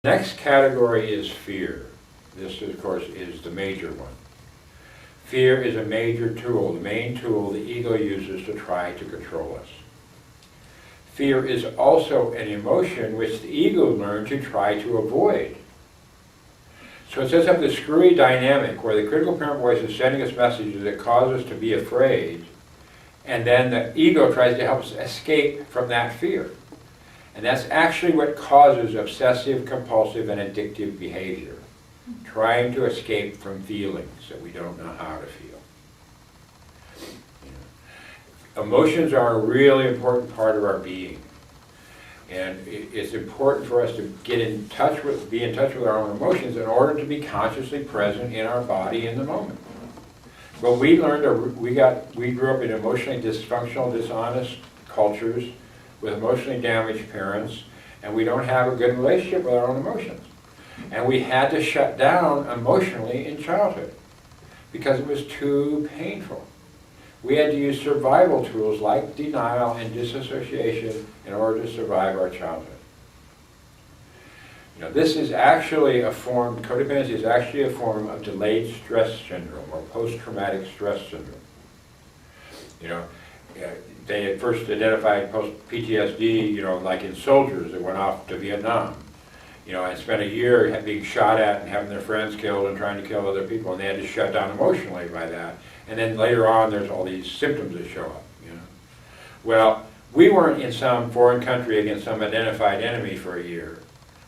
Next category is fear. This, of course, is the major one. Fear is a major tool, the main tool the ego uses to try to control us. Fear is also an emotion which the ego learned to try to avoid. So it sets up this screwy dynamic where the critical parent voice is sending us messages that cause us to be afraid, and then the ego tries to help us escape from that fear. And that's actually what causes obsessive, compulsive, and addictive behavior. Trying to escape from feelings that we don't know how to feel. Emotions are a really important part of our being. And it's important for us to be in touch with our own emotions in order to be consciously present in our body in the moment. But we grew up in emotionally dysfunctional, dishonest cultures with emotionally damaged parents, and we don't have a good relationship with our own emotions. And we had to shut down emotionally in childhood because it was too painful. We had to use survival tools like denial and disassociation in order to survive our childhood. This is actually codependency is actually a form of delayed stress syndrome or post-traumatic stress syndrome. They had first identified post-PTSD, like in soldiers that went off to Vietnam, and spent a year being shot at and having their friends killed and trying to kill other people, and they had to shut down emotionally by that. And then later on, there's all these symptoms that show up. Well, we weren't in some foreign country against some identified enemy for a year.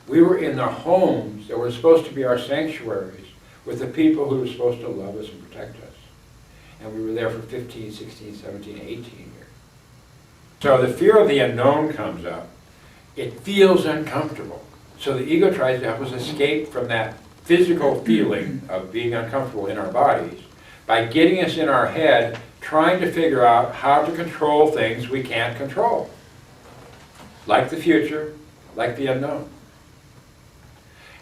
We were in the homes that were supposed to be our sanctuaries with the people who were supposed to love us and protect us. And we were there for 15, 16, 17, 18 years. So the fear of the unknown comes up. It feels uncomfortable. So the ego tries to help us escape from that physical feeling of being uncomfortable in our bodies by getting us in our head trying to figure out how to control things we can't control. Like the future, like the unknown.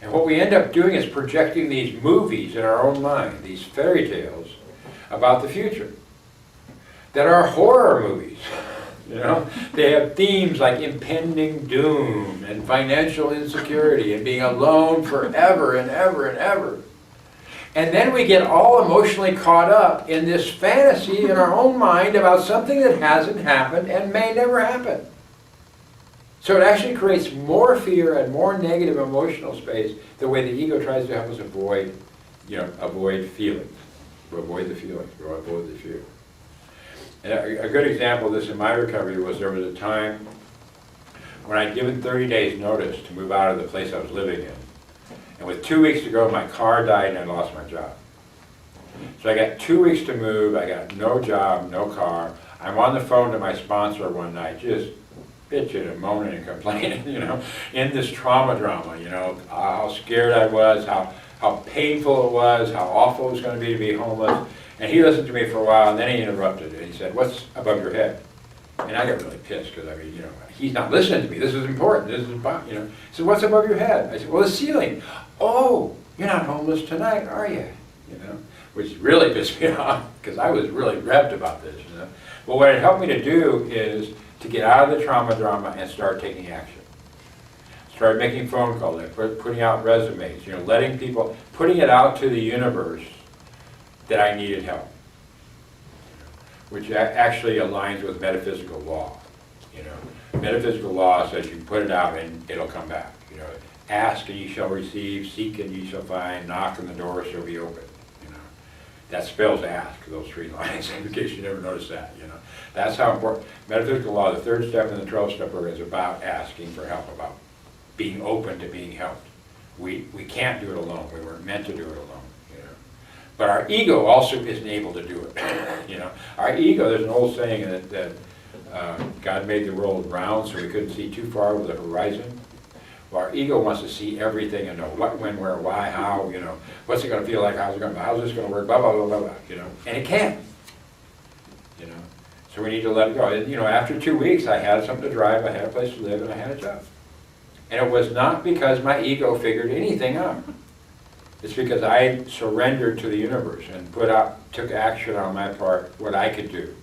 And what we end up doing is projecting these movies in our own mind, these fairy tales about the future, that are horror movies. They have themes like impending doom and financial insecurity and being alone forever and ever and ever. And then we get all emotionally caught up in this fantasy in our own mind about something that hasn't happened and may never happen. So it actually creates more fear and more negative emotional space the way the ego tries to help us avoid feelings, avoid the feelings, or avoid the fear. And a good example of this in my recovery was there was a time when I'd given 30 days notice to move out of the place I was living in. And with 2 weeks to go, my car died and I lost my job. So I got 2 weeks to move, I got no job, no car. I'm on the phone to my sponsor one night, just bitching and moaning and complaining, in this trauma drama, how scared I was, how painful it was, how awful it was going to be homeless. And he listened to me for a while, and then he interrupted, and he said, "What's above your head?" And I got really pissed, because, he's not listening to me. This is important. This is about, He said, "What's above your head?" I said, "Well, the ceiling." "Oh, you're not homeless tonight, are you?" Which really pissed me off, because I was really revved about this, But what it helped me to do is to get out of the trauma drama and start taking action. Start making phone calls, putting out resumes, putting it out to the universe that I needed help, which actually aligns with metaphysical law. Metaphysical law says you put it out and it'll come back. Ask and you shall receive, seek and you shall find, knock and the door shall be open. That spells ask, those 3 lines, in case you never noticed that. That's how important. Metaphysical law, the 3rd step in the 12-step program, is about asking for help, about being open to being helped. We can't do it alone. We weren't meant to do it alone. But our ego also isn't able to do it. Our ego, there's an old saying that God made the world round so we couldn't see too far over the horizon. Well, our ego wants to see everything and know what, when, where, why, how, what's it going to feel like, how's this going to work, blah, blah, blah, blah, blah, and it can't. So we need to let it go. After 2 weeks, I had something to drive, I had a place to live, and I had a job. And it was not because my ego figured anything out. It's because I surrendered to the universe and took action on my part, what I could do.